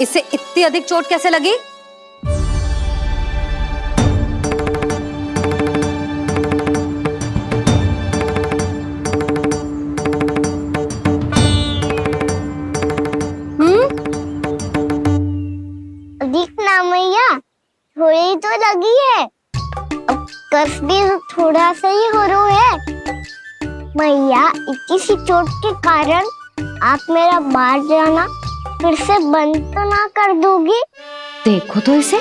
इसे इतनी अधिक चोट कैसे लगी? अधिक ना मैया, थोड़ी तो लगी है। अब कस भी थोड़ा सा ही हो रहा है। मैया, इतनी सी चोट के कारण आप मेरा बाहर जाना फिर से बंद तो ना कर दोगी? देखो तो इसे,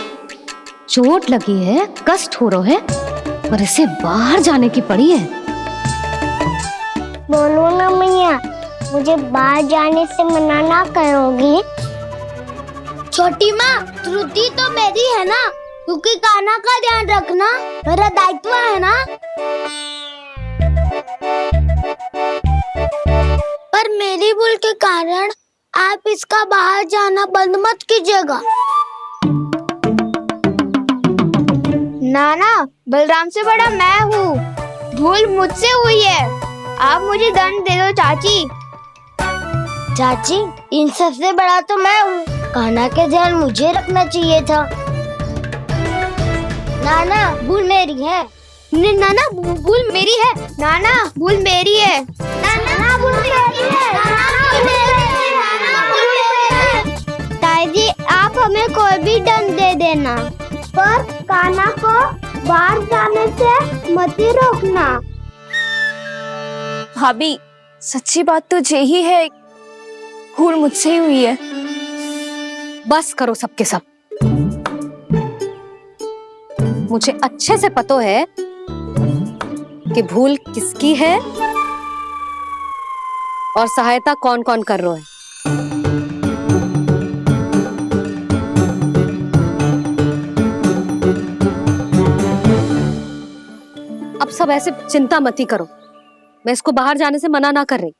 चोट लगी है, कष्ट हो रहा है, पर इसे बाहर जाने की पड़ी है। बोलो ना मैया, मुझे बाहर जाने से मना ना करोगी? छोटी माँ, त्रुटि तो मेरी है ना, क्योंकि कान्हा का ध्यान रखना मेरा दायित्व है ना। पर मेरी भूल के कारण आप इसका बाहर जाना बंद मत कीजिएगा। नाना, बलराम से बड़ा मैं हूँ, भूल मुझसे हुई है, आप मुझे दंड दे दो चाची। चाची, इन सबसे बड़ा तो मैं हूँ, कान्हा के ध्यान मुझे रखना चाहिए था। नाना, भूल मेरी है। नाना, भूल मेरी है। नाना, भूल मेरी है। नाना, भूल मेरी है। ताई जी, आप हमें कोई भी दंड दे देना, पर कान्हा को बाहर जाने से मत ही रोकना। भाभी, सच्ची बात तो यही है, भूल मुझसे ही हुई है। बस करो सबके सब। मुझे अच्छे से पता है कि भूल किसकी है और सहायता कौन कौन कर रहा है। अब सब ऐसे चिंता मत ही करो, मैं इसको बाहर जाने से मना ना कर रही।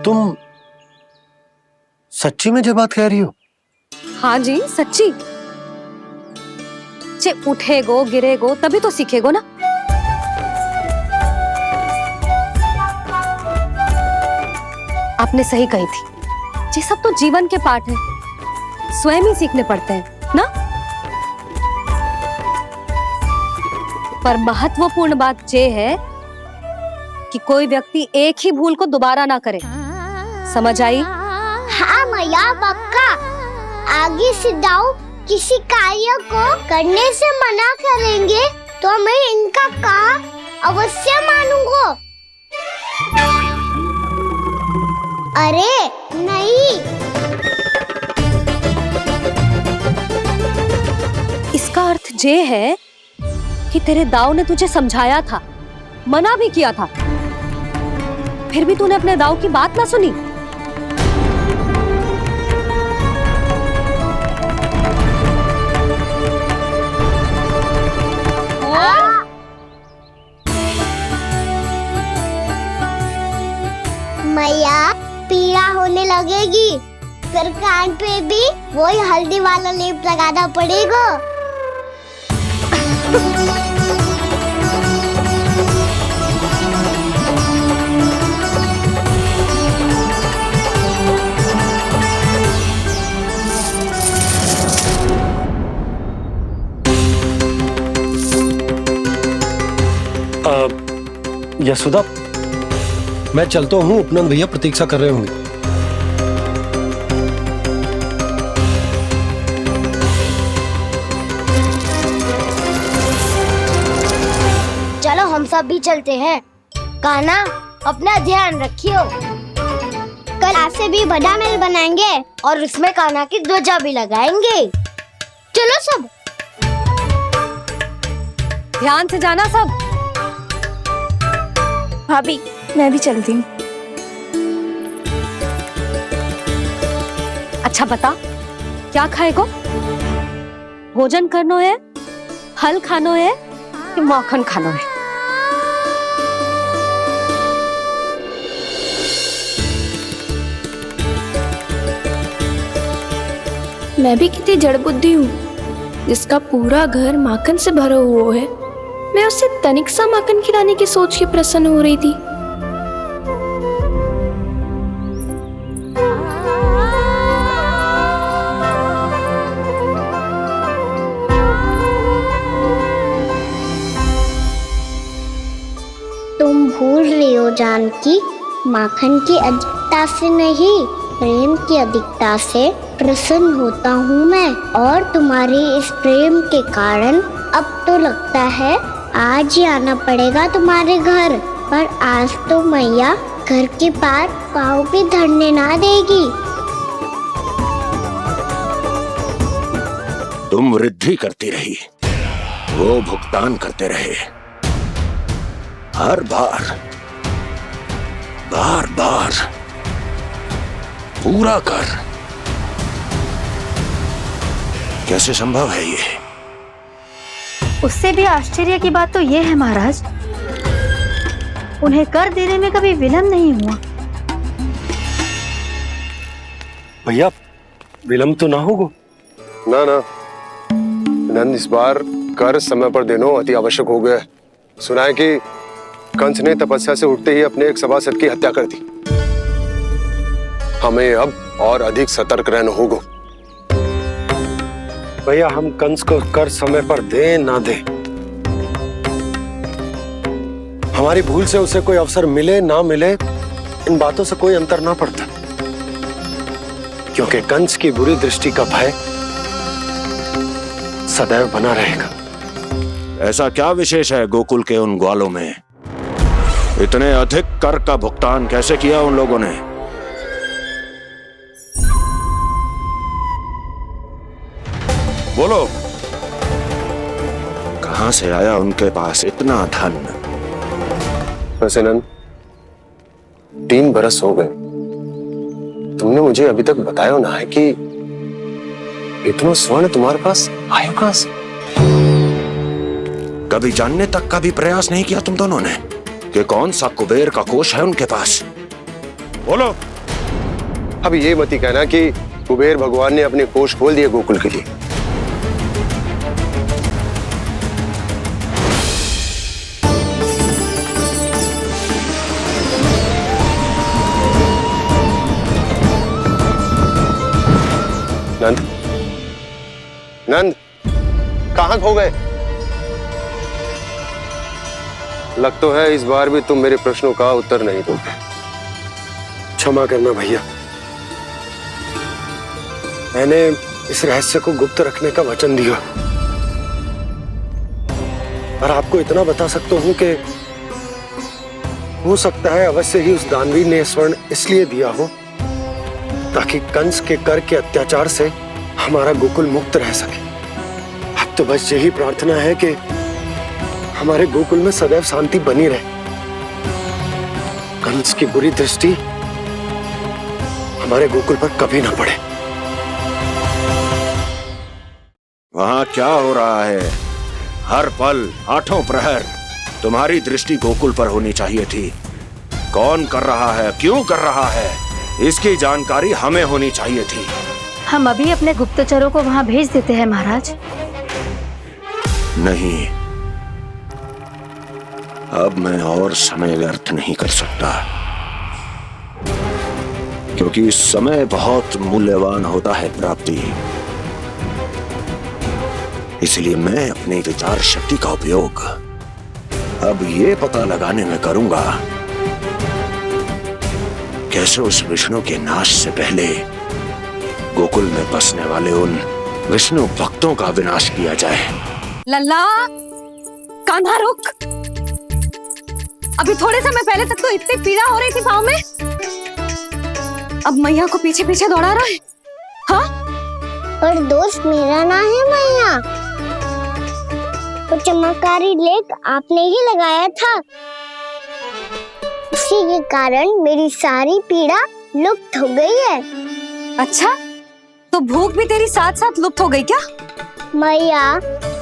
तुम सच्ची में ये बात कह रही हो? हाँ जी, सच्ची। जे उठेगो गिरेगो तभी तो सीखेगो ना। आपने सही कही थी, ये सब तो जीवन के पाठ है, स्वयं ही सीखने पड़ते हैं ना। पर महत्वपूर्ण बात ये है कि कोई व्यक्ति एक ही भूल को दोबारा ना करे, समझ आई? हाँ मैया, पक्का। आगे से दाऊ किसी कार्य को करने से मना करेंगे तो मैं इनका कहा अवश्य मानूंगा। अरे नहीं, इसका अर्थ ये है कि तेरे दाऊ ने तुझे समझाया था, मना भी किया था, फिर भी तूने अपने दाऊ की बात ना सुनी। मैया, पीड़ा होने लगेगी, फिर कान पे भी वही हल्दी वाला लेप लगाना पड़ेगा। यशोदा, मैं चलता हूँ, उपनंद भैया प्रतीक्षा कर रहे होंगे। चलो हम सब भी चलते हैं। कान्हा, अपना ध्यान रखियो। कल आज से भी बड़ा महल बनाएंगे और उसमें कान्हा की ध्वजा भी लगाएंगे। चलो सब। ध्यान से जाना सब। भाभी, मैं भी चलती हूँ। अच्छा बता, क्या खाएगो? भोजन करनो है, फल खानो है कि माखन खानो है? मैं भी कितनी जड़ बुद्धि हूँ, जिसका पूरा घर माखन से भरा हुआ है। मैं उससे तनिक सा माखन खिलाने की सोच के प्रसन्न हो रही थी। तुम भूल रही हो जानकी, माखन की अधिकता से नहीं, प्रेम की अधिकता से प्रसन्न होता हूँ मैं। और तुम्हारे इस प्रेम के कारण अब तो लगता है आज ही आना पड़ेगा तुम्हारे घर। पर आज तो मैया घर के पार पाँव भी धरने ना देगी। तुम वृद्धि करती रही, वो भुगतान करते रहे। हर बार बार बार पूरा कर। कैसे संभव है ये? उससे भी आश्चर्य की बात तो ये है महाराज, उन्हें कर देने में कभी विलंब नहीं हुआ। भैया विलंब तो ना होगा? ना ना नंद, इस बार कर समय पर देना अति आवश्यक हो गया है। सुना है कि कंस ने तपस्या से उठते ही अपने एक सभासद की हत्या कर दी। हमें अब और अधिक सतर्क रहना होगा। भैया हम कंस को कर समय पर दे ना दे, हमारी भूल से उसे कोई अवसर मिले ना मिले, इन बातों से कोई अंतर ना पड़ता, क्योंकि कंस की बुरी दृष्टि का भय सदैव बना रहेगा। ऐसा क्या विशेष है गोकुल के उन ग्वालों में? इतने अधिक कर का भुगतान कैसे किया उन लोगों ने? बोलो, कहां से आया उनके पास इतना धन? वैसे नंद, 3 बरस हो गए, तुमने मुझे अभी तक बताया ना है कि इतना स्वर्ण तुम्हारे पास आया कहां से? कभी जानने तक का भी प्रयास नहीं किया तुम दोनों ने कि कौन सा कुबेर का कोष है उनके पास? बोलो। अब ये मत ही कहना कि कुबेर भगवान ने अपने कोष खोल दिए गोकुल के लिए। नंद, नंद, कहां खो गए? लग तो है इस बार भी तुम मेरे प्रश्नों का उत्तर नहीं दोगे। क्षमा करना भैया, मैंने इस रहस्य को गुप्त रखने का वचन दिया, पर आपको इतना बता सकता हूं कि हो सकता है अवश्य ही उस दानवी ने स्वर्ण इसलिए दिया हो ताकि कंस के कर के अत्याचार से हमारा गोकुल मुक्त रह सके। अब तो बस यही प्रार्थना है कि हमारे गोकुल में सदैव शांति बनी रहे, कंस की बुरी दृष्टि हमारे गोकुल पर कभी ना पड़े। वहां क्या हो रहा है? हर पल, आठों प्रहर तुम्हारी दृष्टि गोकुल पर होनी चाहिए थी। कौन कर रहा है, क्यों कर रहा है, इसकी जानकारी हमें होनी चाहिए थी। हम अभी अपने गुप्तचरों को वहां भेज देते हैं महाराज। नहीं, अब मैं और समय व्यर्थ नहीं कर सकता, क्योंकि समय बहुत मूल्यवान होता है प्राप्ति। इसलिए मैं अपनी विचार शक्ति का उपयोग अब ये पता लगाने में करूंगा कैसे उस विष्णु के नाश से पहले गोकुल में बसने वाले उन विष्णु भक्तों का विनाश किया जाए। लल्ला, कान्हा रुक। अभी थोड़े समय पहले तक तो इतनी पीड़ा हो रही थी पाँव में, अब मैया को पीछे पीछे दौड़ा रहा है। हाँ? पर दोस्त मेरा ना है मैया, वो चमत्कारी लेख आपने ही लगाया था। इसी के कारण मेरी सारी पीड़ा लुप्त हो गई है। अच्छा, तो भूख भी तेरी साथ साथ लुप्त हो गई क्या? मैया,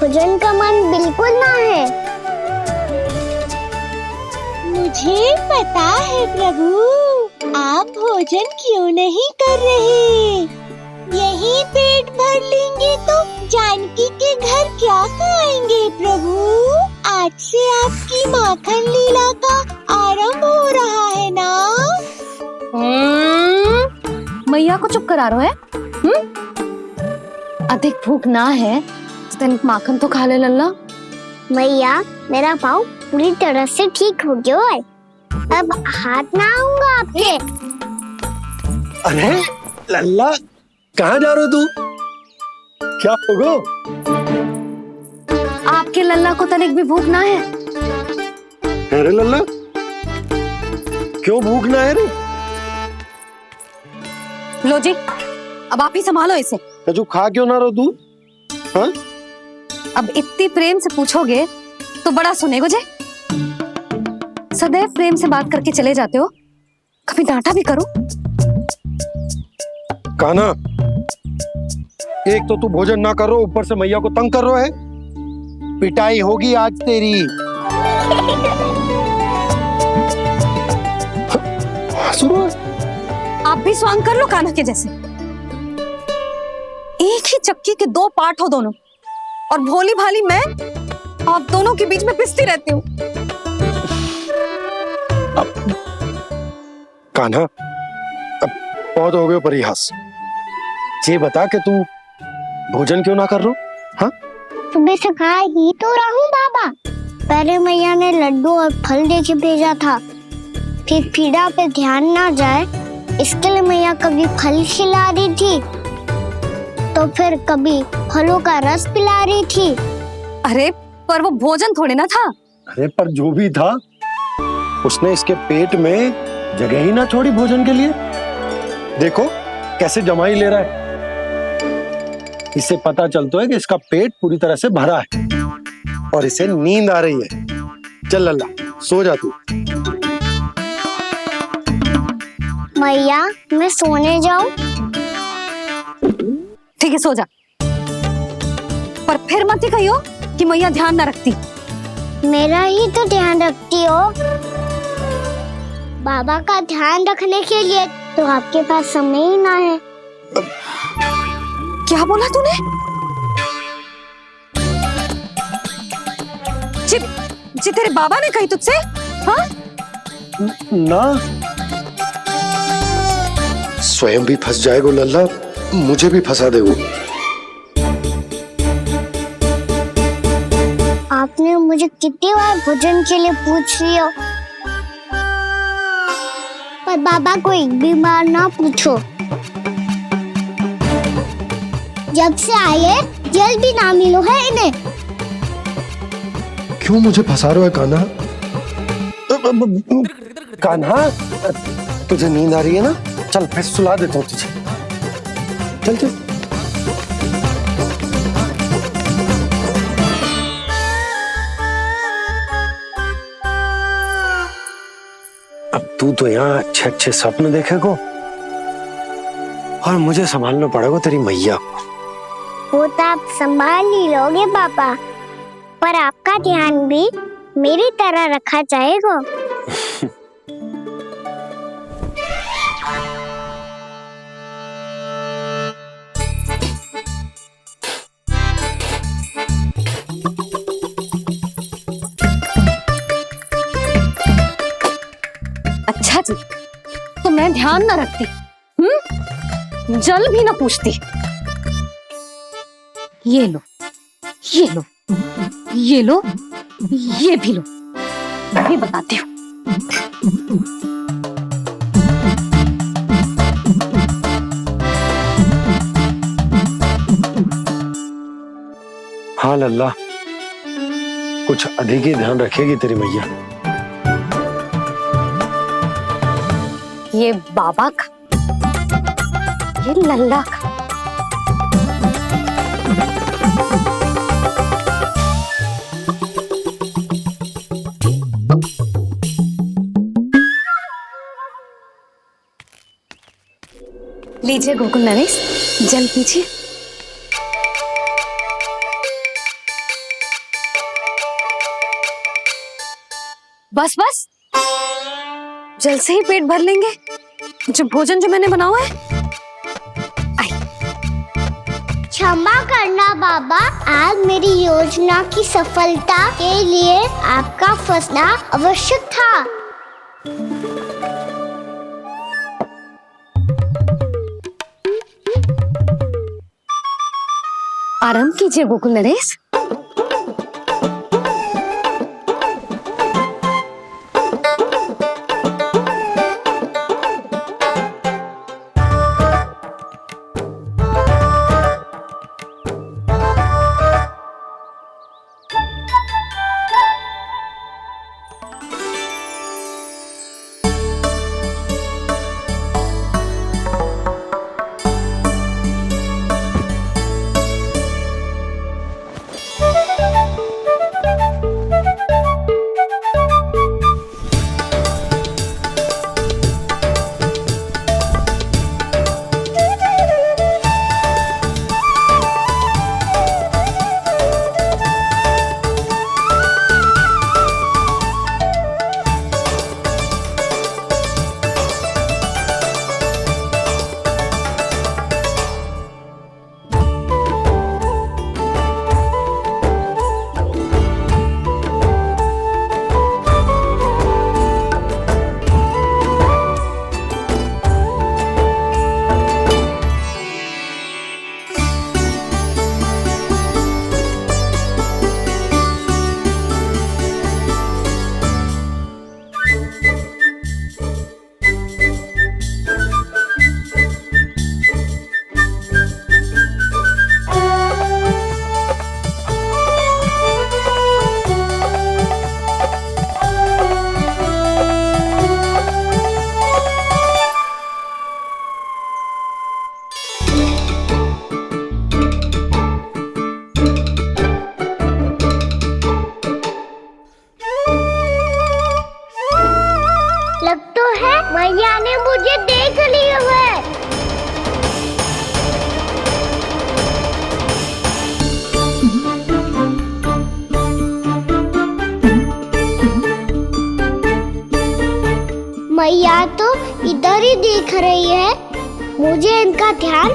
भोजन का मन बिल्कुल ना है। मुझे पता है प्रभु, आप भोजन क्यों नहीं कर रहे। यही पेट भर लेंगे तो जानकी के घर क्या खाएंगे प्रभु? आज से आपकी माखन लीला का आरंभ हो रहा है ना? मैया को चुप करा रहे है? अधिक भूख ना है तो तनिक माखन तो खा ले लल्ला। मैया, मेरा पाँव पूरी तरह से ठीक हो गया है। अब हाथ ना आऊंगा आपके। अरे लल्ला, कहाँ जा रहे हो तू? क्या होगा? आपके लल्ला को तनिक भी भूख ना है? अरे लल्ला, क्यों भूख ना है रे? लो जी, अब आप ही संभालो इसे। तू खा क्यों ना रहो तू? हाँ? अब इतनी प्रेम से पूछोगे तो बड़ा सुनेगो जे। सदैव प्रेम से बात करके चले जाते हो, कभी डांटा भी करो। कान्हा, एक तो तू भोजन ना कर रहा, ऊपर से मैया को तंग कर रहा है। पिटाई होगी आज तेरी। आप भी स्वांग कर लो कान्हा के जैसे। एक ही चक्की के दो पार्ट हो दोनों, और भोली भाली मैं आप दोनों के बीच में पिसती रहती हूँ। कान्हा, अब बहुत हो गए परिहास। ये बता कि तू भोजन क्यों ना कर रहा? हाँ? सुबह से खा ही तो रहा हूँ बाबा। पहले मैया ने लड्डू और फल देके भेजा था, फिर पीड़ा पे ध्यान ना जाए इसके लिए मैया कभी फल खिला रही थी तो फिर कभी फलों का रस पिला रही थी। अरे पर वो भोजन थोड़े ना था। अरे पर जो भी था, उसने इसके पेट में जगह ही ना छोड़ी भोजन के लिए। देखो कैसे जमाई ले रहा है। इससे पता चलता है कि इसका पेट पूरी तरह से भरा है और इसे नींद आ रही है। चल लल्ला, सो जा तू। मैया, मैं सोने जाऊं? ठीक है, सो जा। पर फिर मत ही कहियो कि मैया ध्यान ना रखती। मेरा ही तो ध्यान रखती हो। बाबा का ध्यान रखने के लिए तो आपके पास समय ही ना है। क्या बोला तूने? जी तेरे बाबा ने कही तुझसे? हाँ? ना, स्वयं भी फंस जाएगा लल्ला, मुझे भी फंसा देगो। आपने मुझे कितनी बार भोजन के लिए पूछ लिया, पर बाबा को एक भी बार ना पूछो। जब से आए जल भी ना मिलो है इन्हें। क्यों मुझे फंसा रहा है कान्हा? कान्हा, तुझे नींद आ रही है ना? चल मैं सुला देता हूँ तुझे। चल चल। अब तू तो यहाँ अच्छे अच्छे सपने देखेगो और मुझे संभालना पड़ेगा तेरी मैया को। वो तो आप संभाल ही लोगे पापा, पर आपका ध्यान भी मेरी तरह रखा जाएगा। अच्छा जी, तो मैं ध्यान ना रखती, जल भी ना पूछती। ये लो, ये लो, ये लो, ये भी लो, मैं भी बताती हूँ। हाँ लल्ला, कुछ अधिक ही ध्यान रखेगी तेरी मैया। ये बाबा का, ये लल्ला का। लीजिए गोकुल नरेश, जल पीजिए। बस बस, जल से ही पेट भर लेंगे। जो भोजन जो मैंने बनाया है। अच्छा क्षमा करना बाबा, आज मेरी योजना की सफलता के लिए आपका फंसना आवश्यक था। आराम कीजिए गोकुल नरेश। लग तो है मैया ने मुझे देख लिया है। मैया तो इधर ही देख रही है, मुझे इनका ध्यान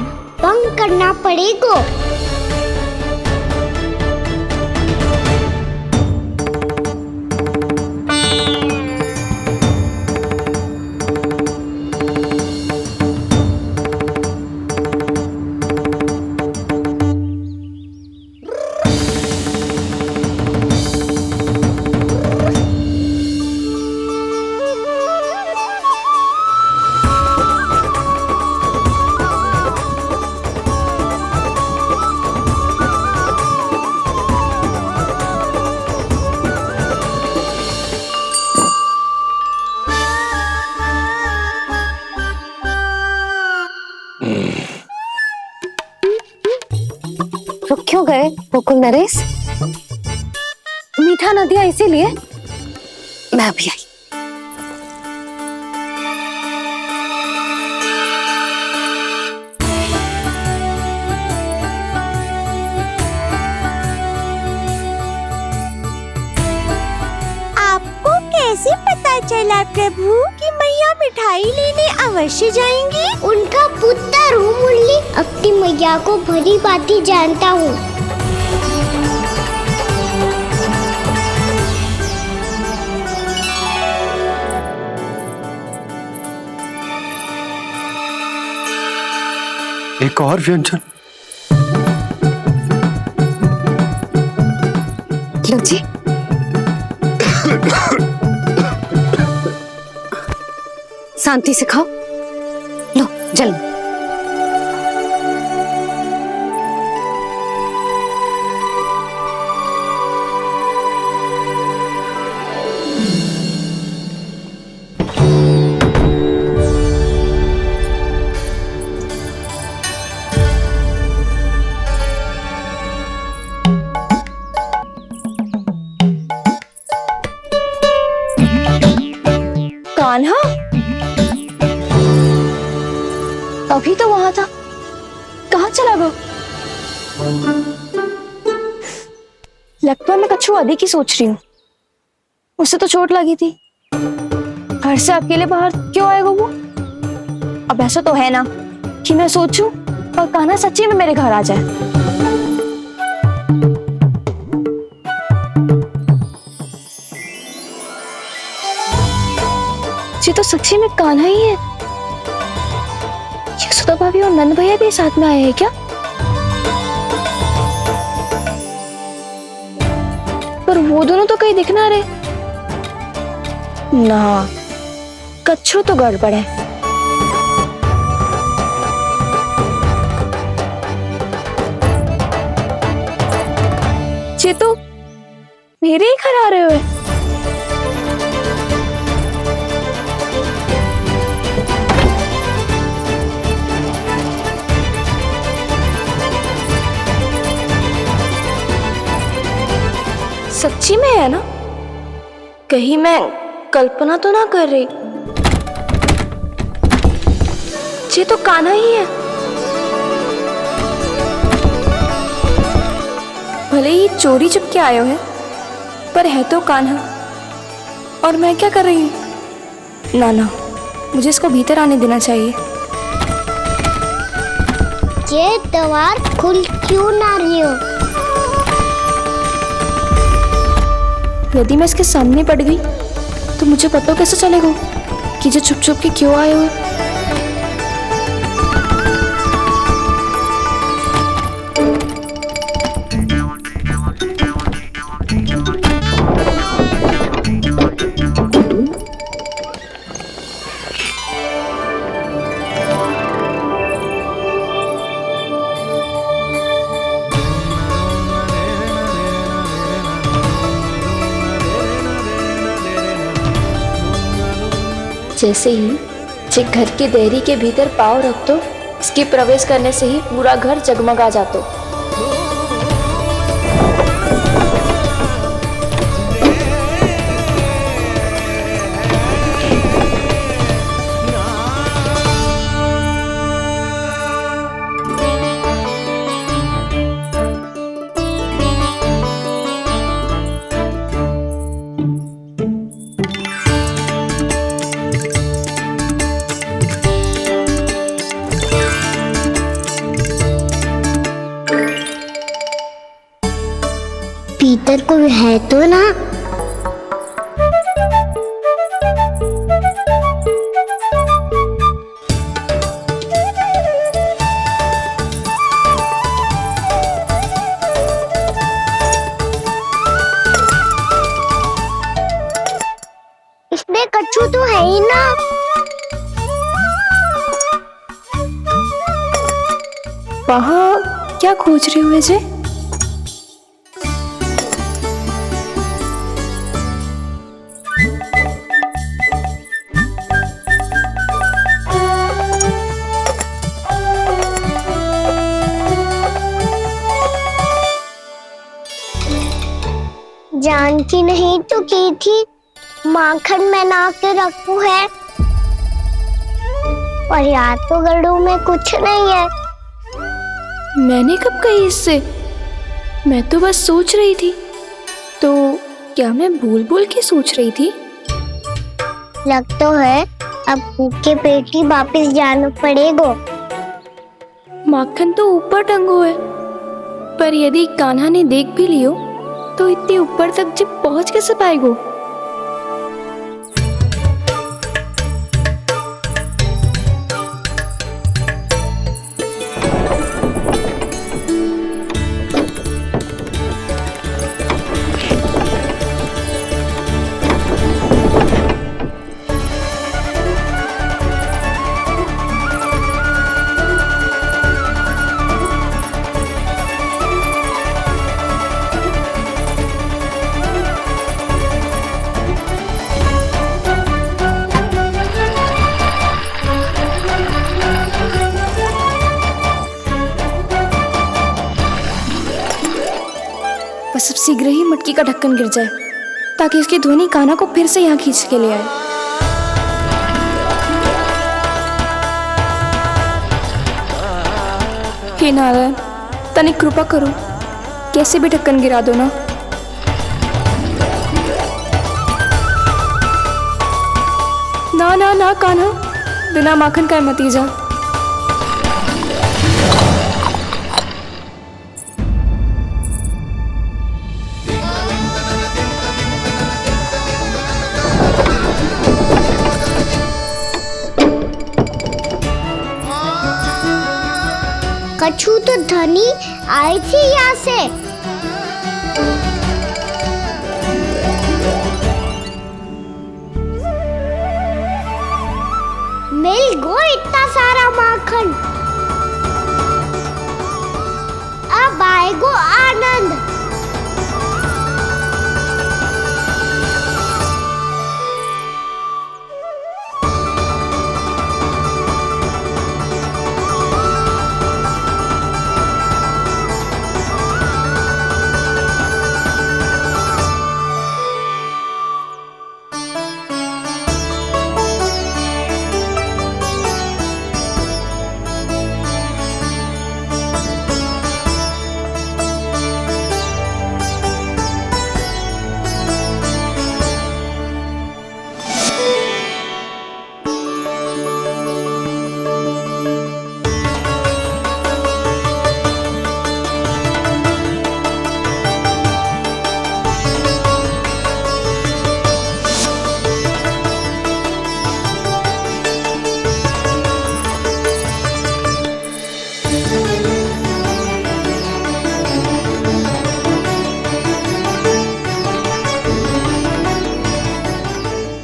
भंग करना पड़ेगा। रुक क्यों गए गोकुल नरेश? मीठा न दिया इसीलिए? मैं अभी आई। आपको कैसे पता चला प्रभु कि मैया मिठाई लेने अवश्य जाएंगी? उनका पुत्र हूँ मुरली, अपनी मैया को भली भांति जानता हूँ। एक और व्यंजन। लो जी। शांति से खाओ। लो जल। कान्हा अभी तो वहां था, कहाँ चला गया? लगता है मैं कछु अधिक ही सोच रही हूँ। उसे तो चोट लगी थी, घर से अकेले बाहर क्यों आएगा वो? अब ऐसा तो है ना कि मैं सोचूं और कान्हा सच्ची में मेरे घर आ जाए। ये तो सच्ची में कान्हा ही है। यशोदा भाभी और नंद भैया भी साथ में आए हैं क्या? पर वो दोनों तो कहीं दिख ना रहे। ना, कच्छू तो गड़बड़ है। ये तो मेरे ही घर आ रहे हुए। सच्ची में है ना? कहीं मैं कल्पना तो ना कर रही? ये तो कान्हा ही है। भले ही चोरी चुप के आए हो है, पर है तो कान्हा। और मैं क्या कर रही हूँ? ना ना, मुझे इसको भीतर आने देना चाहिए। ये द्वार खुल क्यों ना रही हो? यदि मैं इसके सामने पड़ गई तो मुझे पता कैसे चलेगा कि ये छुप छुप के क्यों आए हो? जैसे ही जे घर की देहरी के भीतर पाँव रख दो, इसके प्रवेश करने से ही पूरा घर जगमगा जातो। भीतर कोई है तो ना? इसमें कच्छू तो है ही ना। वहाँ क्या खोज रहे हुए जे? जानती नहीं तो की थी माखन में ना के रखू है, और यार तो गड़ू में कुछ नहीं है। मैंने कब कही इससे? मैं तो बस सोच रही थी। तो क्या मैं भूल भूल के सोच रही थी? लग तो है अब भूखे पेट ही वापिस जाना पड़ेगा। माखन तो ऊपर टंगो है, पर यदि कान्हा ने देख भी लियो तो इतने ऊपर तक जब पहुंच कैसे पाएगो? बस अब शीघ्र ही मटकी का ढक्कन गिर जाए ताकि इसकी ध्वनि कान्हा को फिर से यहाँ खींच के ले आए। हे नारायण, तनिक कृपा करो, कैसे भी ढक्कन गिरा दो ना। ना ना ना कान्हा, बिना माखन का मत ही जा। कछु तो ध्वनि आई थी यहाँ से। मिल गो इतना सारा माखन। अब आएगो आनंद।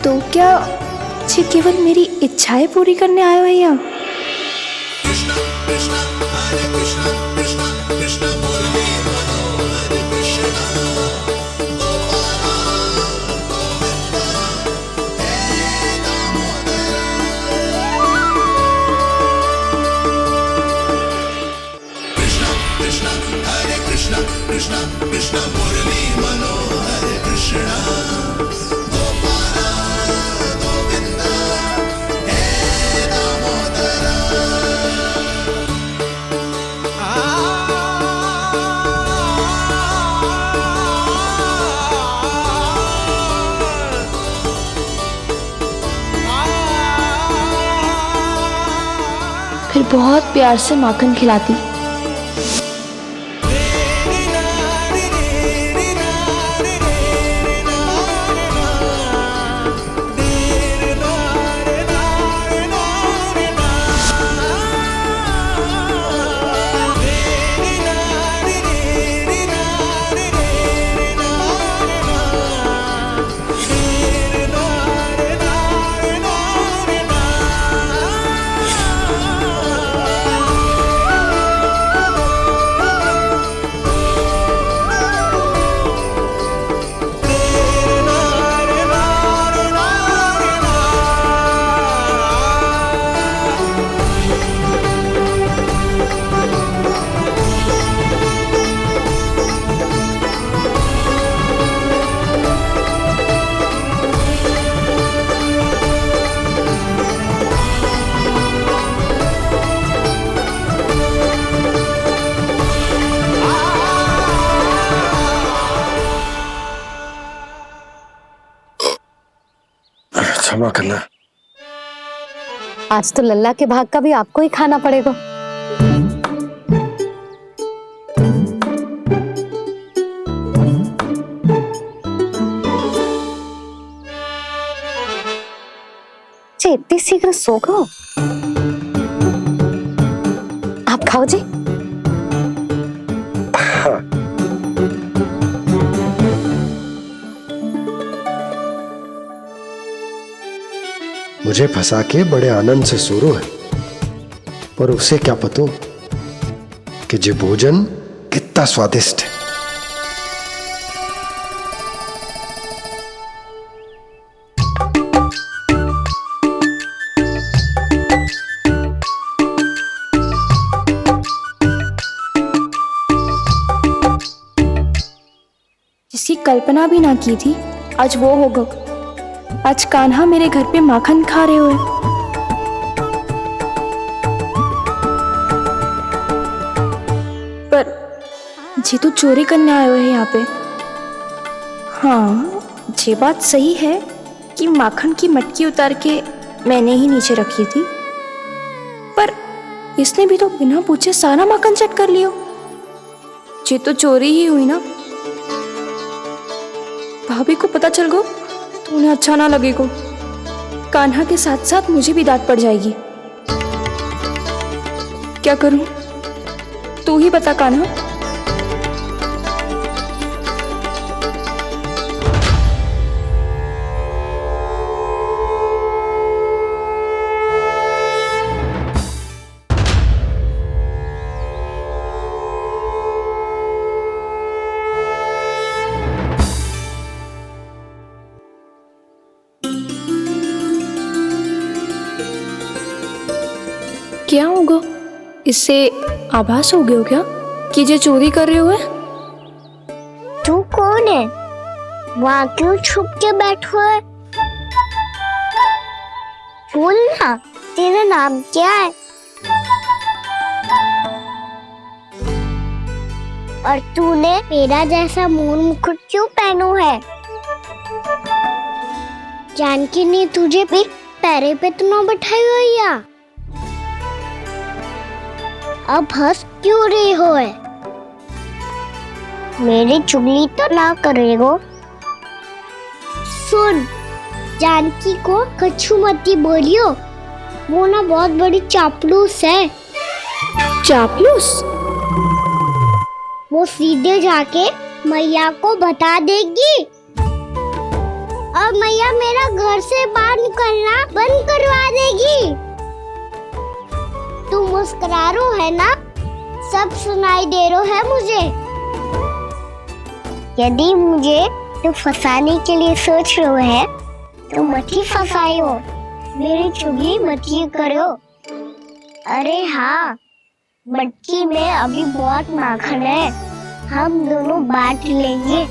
तो क्या ये केवल मेरी इच्छाएं पूरी करने आए हो यहाँ? फिर बहुत प्यार से माखन खिलाती। क्षमा करना। आज तो लल्ला के भाग का भी आपको ही खाना पड़ेगा। जी इतनी शीघ्र सो गो? आप खाओ जी। हाँ। मुझे फंसा के बड़े आनंद से सोरो है, पर उसे क्या पतो कि ये भोजन कितना स्वादिष्ट है। जिसकी कल्पना भी ना की थी आज वो होगा। आज कान्हा मेरे घर पे माखन खा रहे हुए। पर जी तो चोरी करने आए हुए हैं यहाँ पे। हाँ, ये बात सही है कि माखन की मटकी उतार के मैंने ही नीचे रखी थी, पर इसने भी तो बिना पूछे सारा माखन चट कर लिया। ये तो चोरी ही हुई ना। भाभी को पता चल गो तो उन्हें अच्छा ना लगेगा। कान्हा के साथ साथ मुझे भी डांट पड़ जाएगी। क्या करूं? तू ही बता कान्हा। क्या होगा? इससे आभास हो गया हो क्या कि जे चोरी कर रहे हुए? तू कौन है? वहाँ क्यों छुप के बैठो है? बोल ना, तेरा नाम क्या है? और तूने मेरा जैसा मोर मुकुट क्यों पहनो है? जानकी ने तुझे भी पैरे पे तो ना बैठाई हुई है। अब हंस क्यों रही हो है? मेरी चुगली तो ना करेगो। सुन, जानकी को कछु मती बोलियो, वो ना बहुत बड़ी चापलूस है। चापलूस? वो सीधे जाके मैया को बता देगी और मैया मेरा घर से बाहर निकलना बंद करवा देगी। तू मुस्कुरा रो है ना? सब सुनाई दे रो है मुझे। यदि मुझे तू फंसाने के लिए सोच रहे है तो मत ही फंसायो, मेरी चुगली मत ही करो। अरे हाँ, मटकी में अभी बहुत माखन है, हम दोनों बांट लेंगे।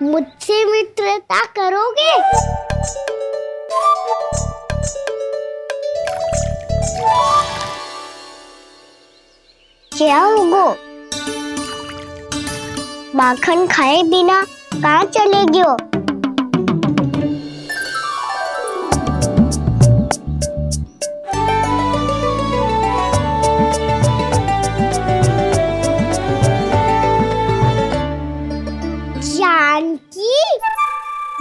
मुझसे मित्रता करोगे? क्या होगा? माखन खाए बिना कहाँ चलेगी हो? जानकी?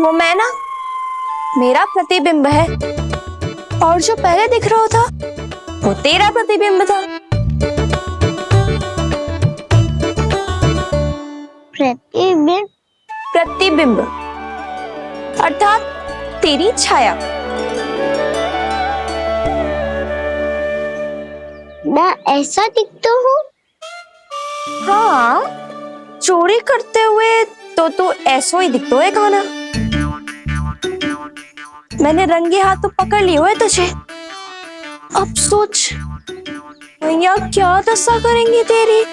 वो मैं ना, मेरा प्रतिबिंब है, और जो पहले दिख रहा था वो तेरा प्रतिबिंब था। प्रतिबिंब? प्रतिबिंब अर्थात तेरी छाया। मैं ऐसा दिखता हूँ? हाँ, चोरी करते हुए तो तू ऐसो ही दिखतो है कान्हा। मैंने रंगे हाथ तो पकड़ लियो है तुझे। अब सोच भैया क्या दशा करेंगी तेरी।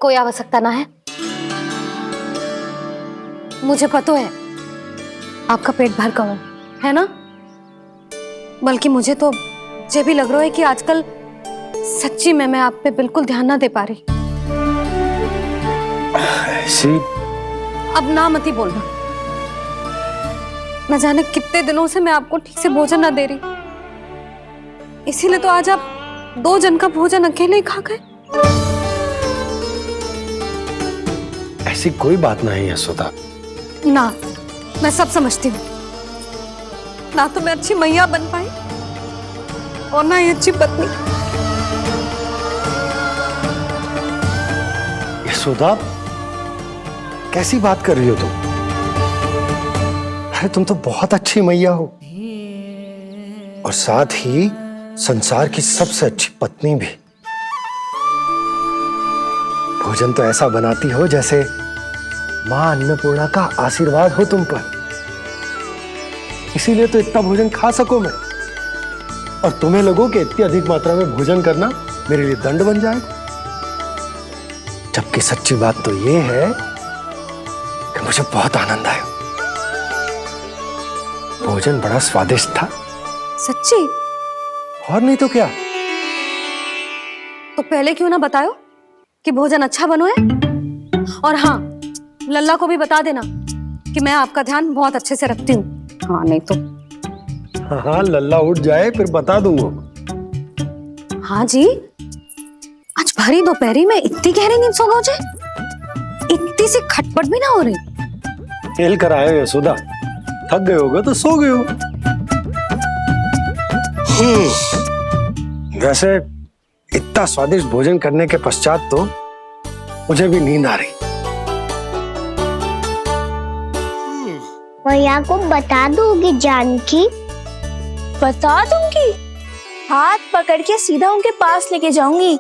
कोई आवश्यकता ना है, मुझे पता है आपका पेट भर गया है ना। बल्कि मुझे तो ये भी लग रहा है कि आजकल सच्ची में मैं आप पे बिल्कुल ध्यान ना दे पा रही। ऐसी अब ना मत ही बोलना। न जाने कितने दिनों से मैं आपको ठीक से भोजन ना दे रही, इसीलिए तो आज आप 2 जन का भोजन अकेले ही खा गए। ऐसी कोई बात नहीं है यशोदा। ना, मैं सब समझती हूँ। ना तो मैं अच्छी मैया बन पाई और ना ही अच्छी पत्नी। यशोदा, कैसी बात कर रही हो तुम? अरे तुम तो बहुत अच्छी मैया हो और साथ ही संसार की सबसे अच्छी पत्नी भी। भोजन तो ऐसा बनाती हो जैसे मां अन्नपूर्णा का आशीर्वाद हो तुम पर। इसीलिए तो इतना भोजन खा सको मैं, और तुम्हें लगो कि इतनी अधिक मात्रा में भोजन करना मेरे लिए दंड बन जाएगा। जबकि सच्ची बात तो ये है कि मुझे बहुत आनंद आया। भोजन बड़ा स्वादिष्ट था। सच्ची? और नहीं तो क्या। तो पहले क्यों ना बतायो कि भोजन अच्छा बनो है। और हाँ, लल्ला को भी बता देना कि कि मैं आपका ध्यान बहुत अच्छे से रखती हूँ। हाँ नहीं तो। हाँ लल्ला उठ जाए फिर बता दूंगा। हाँ जी, आज भरी दोपहरी में इतनी गहरी नींद सो गए? इतनी सी खटपट भी ना हो रही? खेल कर आए हो यशोदा, थक गए होगे तो सो गए हो। वैसे इतना स्वादिष्ट भोजन करने के पश्चात तो मुझे भी नींद आ रही। मैया को बता दोगी जानकी? बता दूंगी। हाथ पकड़ के सीधा उनके पास लेके जाऊंगी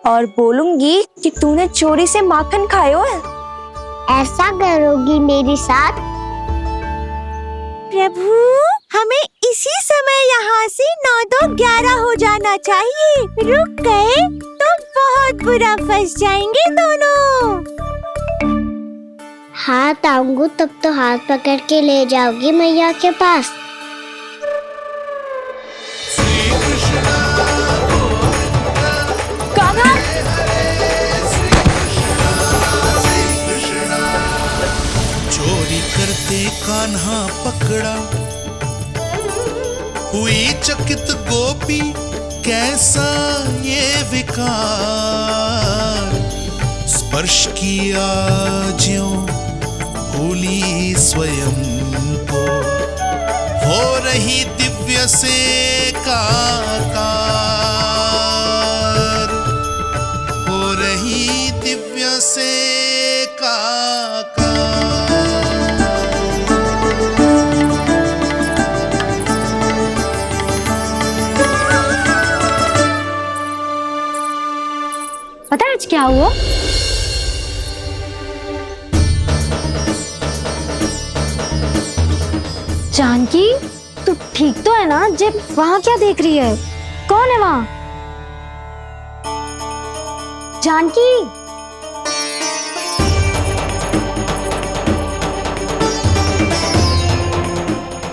और बोलूंगी कि तूने चोरी से माखन खायो है। ऐसा करोगी मेरे साथ? प्रभु, हमें इसी समय यहाँ से 9-2-11 हो जाना चाहिए। रुक गए तो बहुत बुरा फंस जाएंगे दोनों। हाथ आऊंगी तब तो हाथ पकड़ के ले जाओगी मैया के पास। चोरी करते कान्हा पकड़ा, हुई चकित गोपी कैसा ये विकार। स्पर्श किया ज्यों भूली स्वयं को, हो रही दिव्य से काकार, हो रही दिव्य से काकार। पता है आज क्या हुआ? जानकी, तू ठीक तो है ना? जब वहां क्या देख रही है? कौन है वहां? जानकी,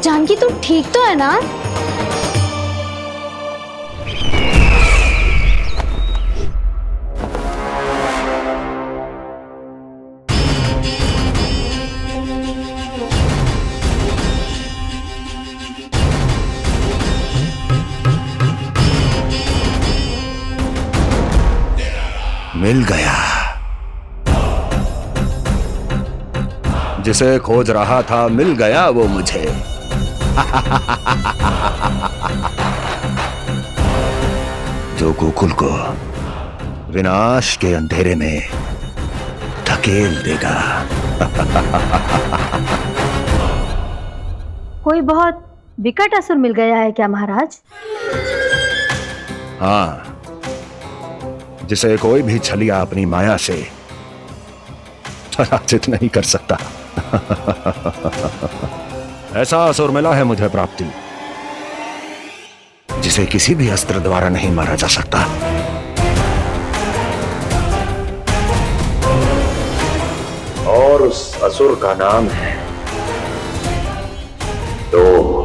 जानकी तू ठीक तो है ना? मिल गया। जिसे खोज रहा था मिल गया वो मुझे। जो गोकुल को विनाश के अंधेरे में धकेल देगा। कोई बहुत विकट असुर मिल गया है क्या महाराज? हाँ, जिसे कोई भी छलिया अपनी माया से पराजित नहीं कर सकता। ऐसा असुर मिला है मुझे प्राप्ति, जिसे किसी भी अस्त्र द्वारा नहीं मारा जा सकता। और उस असुर का नाम है दो।